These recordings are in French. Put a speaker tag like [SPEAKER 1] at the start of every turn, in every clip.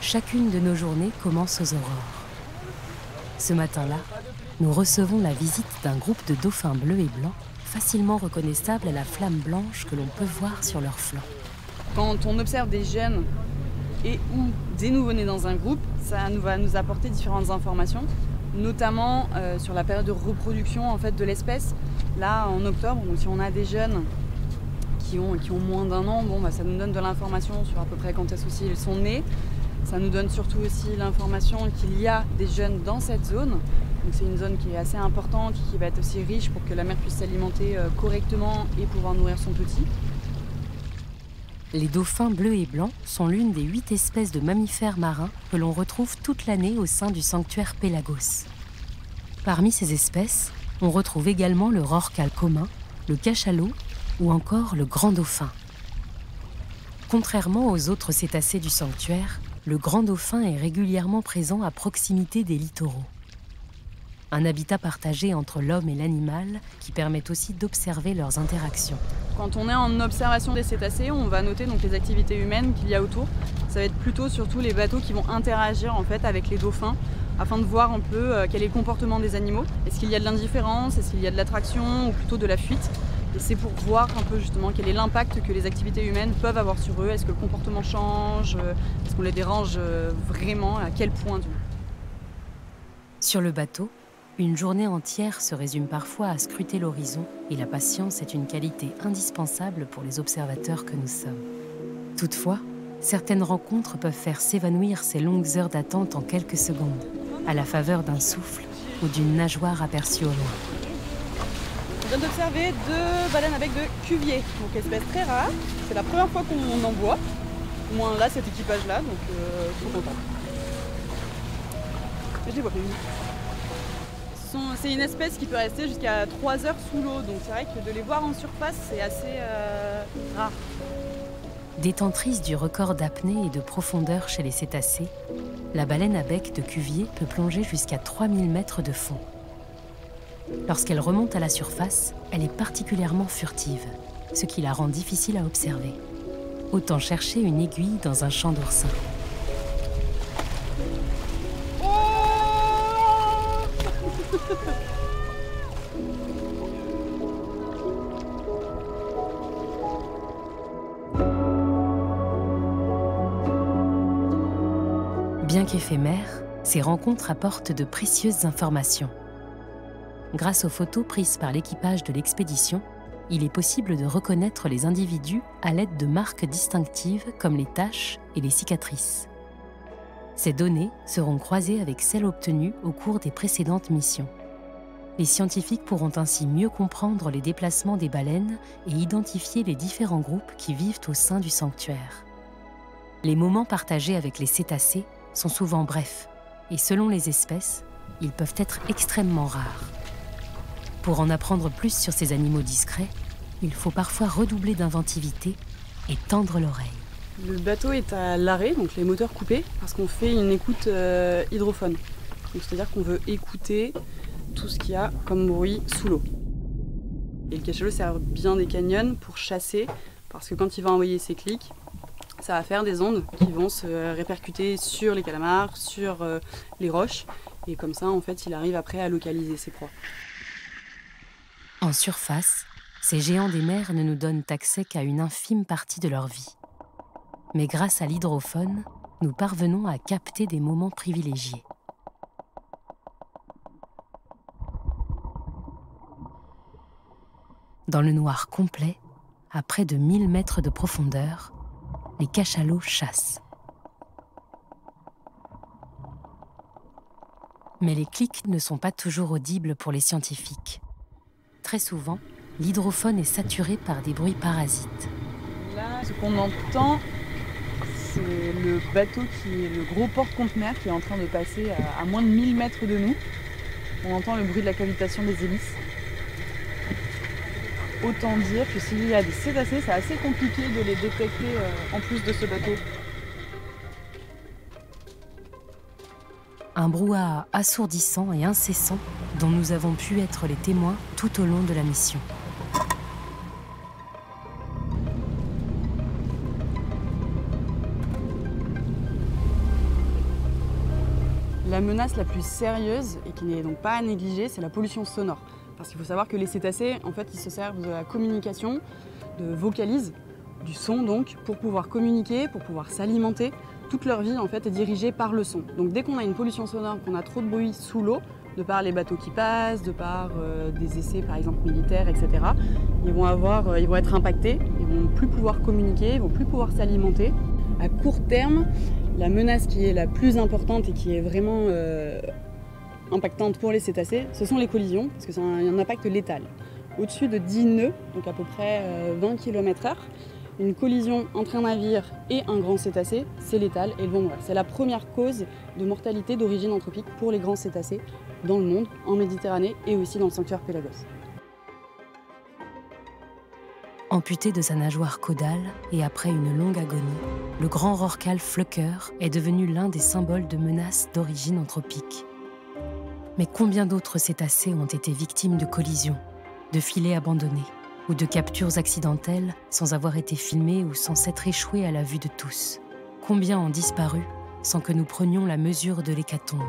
[SPEAKER 1] chacune de nos journées commence aux aurores. Ce matin-là, nous recevons la visite d'un groupe de dauphins bleus et blancs, facilement reconnaissables à la flamme blanche que l'on peut voir sur leurs flancs.
[SPEAKER 2] Quand on observe des jeunes et ou des nouveau-nés dans un groupe, ça va nous apporter différentes informations, notamment sur la période de reproduction en fait, de l'espèce. Là, en octobre, si on a des jeunes qui ont moins d'un an, ça nous donne de l'information sur à peu près quand est-ce aussi ils sont nés. Ça nous donne surtout aussi l'information qu'il y a des jeunes dans cette zone. Donc c'est une zone qui est assez importante, qui va être aussi riche pour que la mère puisse s'alimenter correctement et pouvoir nourrir son petit.
[SPEAKER 1] Les dauphins bleus et blancs sont l'une des 8 espèces de mammifères marins que l'on retrouve toute l'année au sein du sanctuaire Pélagos. Parmi ces espèces, on retrouve également le rorqual commun, le cachalot ou encore le grand dauphin. Contrairement aux autres cétacés du sanctuaire, le grand dauphin est régulièrement présent à proximité des littoraux. Un habitat partagé entre l'homme et l'animal qui permet aussi d'observer leurs interactions.
[SPEAKER 2] Quand on est en observation des cétacés, on va noter donc les activités humaines qu'il y a autour. Ça va être plutôt surtout les bateaux qui vont interagir en fait avec les dauphins afin de voir un peu quel est le comportement des animaux. Est-ce qu'il y a de l'indifférence, est-ce qu'il y a de l'attraction ou plutôt de la fuite? Et c'est pour voir un peu justement quel est l'impact que les activités humaines peuvent avoir sur eux. Est-ce que le comportement change? Est-ce qu'on les dérange vraiment? À quel point?
[SPEAKER 1] Sur le bateau, une journée entière se résume parfois à scruter l'horizon et la patience est une qualité indispensable pour les observateurs que nous sommes. Toutefois, certaines rencontres peuvent faire s'évanouir ces longues heures d'attente en quelques secondes, à la faveur d'un souffle ou d'une nageoire aperçue au loin.
[SPEAKER 2] On vient d'observer 2 baleines avec de cuvier, donc espèce très rare. C'est la première fois qu'on en voit, au moins là, cet équipage-là, donc trop content. Je les vois plus. C'est une espèce qui peut rester jusqu'à 3 heures sous l'eau, donc c'est vrai que de les voir en surface, c'est assez rare.
[SPEAKER 1] Détentrice du record d'apnée et de profondeur chez les cétacés, la baleine à bec de Cuvier peut plonger jusqu'à 3000 mètres de fond. Lorsqu'elle remonte à la surface, elle est particulièrement furtive, ce qui la rend difficile à observer. Autant chercher une aiguille dans un champ d'oursin. Bien qu'éphémères, ces rencontres apportent de précieuses informations. Grâce aux photos prises par l'équipage de l'expédition, il est possible de reconnaître les individus à l'aide de marques distinctives comme les taches et les cicatrices. Ces données seront croisées avec celles obtenues au cours des précédentes missions. Les scientifiques pourront ainsi mieux comprendre les déplacements des baleines et identifier les différents groupes qui vivent au sein du sanctuaire. Les moments partagés avec les cétacés sont souvent brefs et selon les espèces, ils peuvent être extrêmement rares. Pour en apprendre plus sur ces animaux discrets, il faut parfois redoubler d'inventivité et tendre l'oreille.
[SPEAKER 2] Le bateau est à l'arrêt, donc les moteurs coupés, parce qu'on fait une écoute hydrophone. C'est-à-dire qu'on veut écouter tout ce qu'il y a comme bruit sous l'eau. Et le cachalot sert bien des canyons pour chasser, parce que quand il va envoyer ses clics, ça va faire des ondes qui vont se répercuter sur les calamars, sur les roches, et comme ça, en fait, il arrive après à localiser ses proies.
[SPEAKER 1] En surface, ces géants des mers ne nous donnent accès qu'à une infime partie de leur vie. Mais grâce à l'hydrophone, nous parvenons à capter des moments privilégiés. Dans le noir complet, à près de 1000 mètres de profondeur, les cachalots chassent. Mais les clics ne sont pas toujours audibles pour les scientifiques. Très souvent, l'hydrophone est saturé par des bruits parasites.
[SPEAKER 2] Là, ce qu'on entend, c'est le bateau qui est le gros porte-conteneur qui est en train de passer à moins de 1000 mètres de nous. On entend le bruit de la cavitation des hélices. Autant dire que s'il y a des cétacés, c'est assez compliqué de les détecter en plus de ce bateau.
[SPEAKER 1] Un brouhaha assourdissant et incessant dont nous avons pu être les témoins tout au long de la mission.
[SPEAKER 2] La menace la plus sérieuse, et qui n'est donc pas à négliger, c'est la pollution sonore. Parce qu'il faut savoir que les cétacés, en fait, ils se servent de la communication, de vocalises, du son donc, pour pouvoir communiquer, pour pouvoir s'alimenter. Toute leur vie, en fait, est dirigée par le son. Donc dès qu'on a une pollution sonore, qu'on a trop de bruit sous l'eau, de par les bateaux qui passent, de par des essais, par exemple, militaires, etc., ils vont être impactés, ils vont plus pouvoir communiquer, ils vont plus pouvoir s'alimenter. À court terme, la menace qui est la plus importante et qui est vraiment impactante pour les cétacés, ce sont les collisions, parce que c'est un impact létal. Au-dessus de 10 nœuds, donc à peu près 20 km/h, une collision entre un navire et un grand cétacé, c'est létal et ils vont mourir. C'est la première cause de mortalité d'origine anthropique pour les grands cétacés dans le monde, en Méditerranée et aussi dans le sanctuaire Pélagos.
[SPEAKER 1] Amputé de sa nageoire caudale et après une longue agonie, le grand rorqual Flöcker est devenu l'un des symboles de menaces d'origine anthropique. Mais combien d'autres cétacés ont été victimes de collisions, de filets abandonnés ou de captures accidentelles sans avoir été filmés ou sans s'être échoués à la vue de tous? Combien ont disparu sans que nous prenions la mesure de l'hécatombe?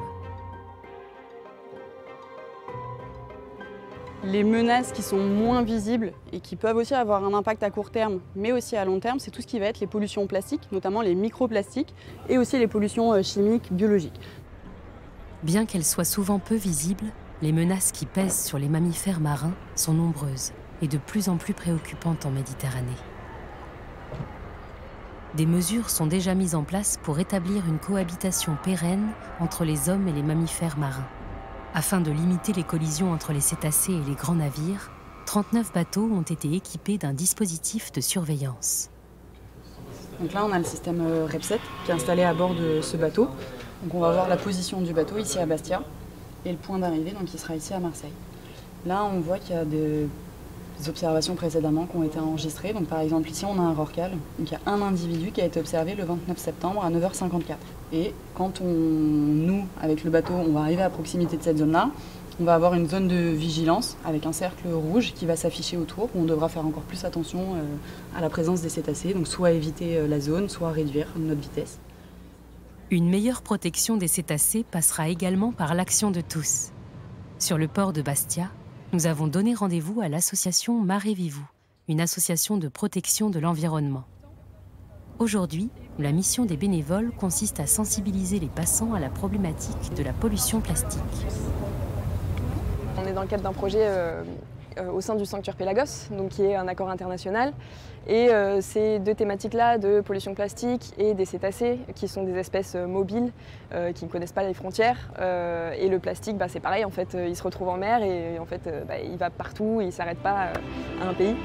[SPEAKER 2] Les menaces qui sont moins visibles et qui peuvent aussi avoir un impact à court terme, mais aussi à long terme, c'est tout ce qui va être les pollutions plastiques, notamment les microplastiques, et aussi les pollutions chimiques, biologiques.
[SPEAKER 1] Bien qu'elles soient souvent peu visibles, les menaces qui pèsent sur les mammifères marins sont nombreuses et de plus en plus préoccupantes en Méditerranée. Des mesures sont déjà mises en place pour établir une cohabitation pérenne entre les hommes et les mammifères marins. Afin de limiter les collisions entre les cétacés et les grands navires, 39 bateaux ont été équipés d'un dispositif de surveillance.
[SPEAKER 2] Donc là, on a le système REPSET qui est installé à bord de ce bateau. Donc on va voir la position du bateau ici à Bastia et le point d'arrivée, donc il sera ici à Marseille. Là, on voit qu'il y a des observations précédemment qui ont été enregistrées. Donc par exemple, ici, on a un rorqual. Donc il y a un individu qui a été observé le 29 septembre à 9h54. Et quand nous, avec le bateau, on va arriver à proximité de cette zone-là, on va avoir une zone de vigilance avec un cercle rouge qui va s'afficher autour, où on devra faire encore plus attention à la présence des cétacés, donc soit éviter la zone, soit réduire notre vitesse.
[SPEAKER 1] Une meilleure protection des cétacés passera également par l'action de tous. Sur le port de Bastia, nous avons donné rendez-vous à l'association Mare Vivus, une association de protection de l'environnement. Aujourd'hui, la mission des bénévoles consiste à sensibiliser les passants à la problématique de la pollution plastique.
[SPEAKER 3] On est dans le cadre d'un projet au sein du sanctuaire Pélagos, donc qui est un accord international. Et ces deux thématiques-là, de pollution plastique et des cétacés, qui sont des espèces mobiles, qui ne connaissent pas les frontières. Et le plastique, c'est pareil, en fait, il se retrouve en mer et en fait, il va partout, il ne s'arrête pas à un pays.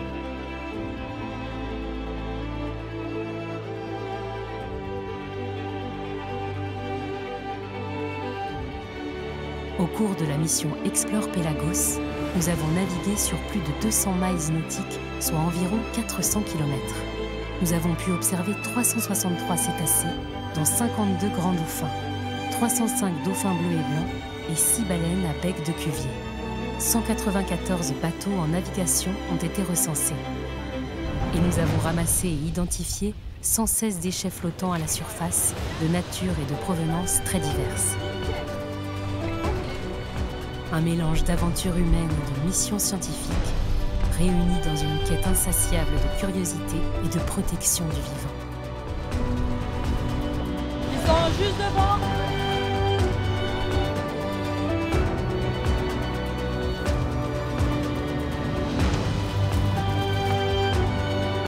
[SPEAKER 1] Au cours de la mission Explore Pélagos, nous avons navigué sur plus de 200 miles nautiques, soit environ 400 km. Nous avons pu observer 363 cétacés, dont 52 grands dauphins, 305 dauphins bleus et blancs et 6 baleines à bec de cuvier. 194 bateaux en navigation ont été recensés. Et nous avons ramassé et identifié 116 déchets flottants à la surface, de nature et de provenance très diverses. Un mélange d'aventures humaines et de missions scientifiques, réunis dans une quête insatiable de curiosité et de protection du vivant.
[SPEAKER 4] Ils sont juste devant.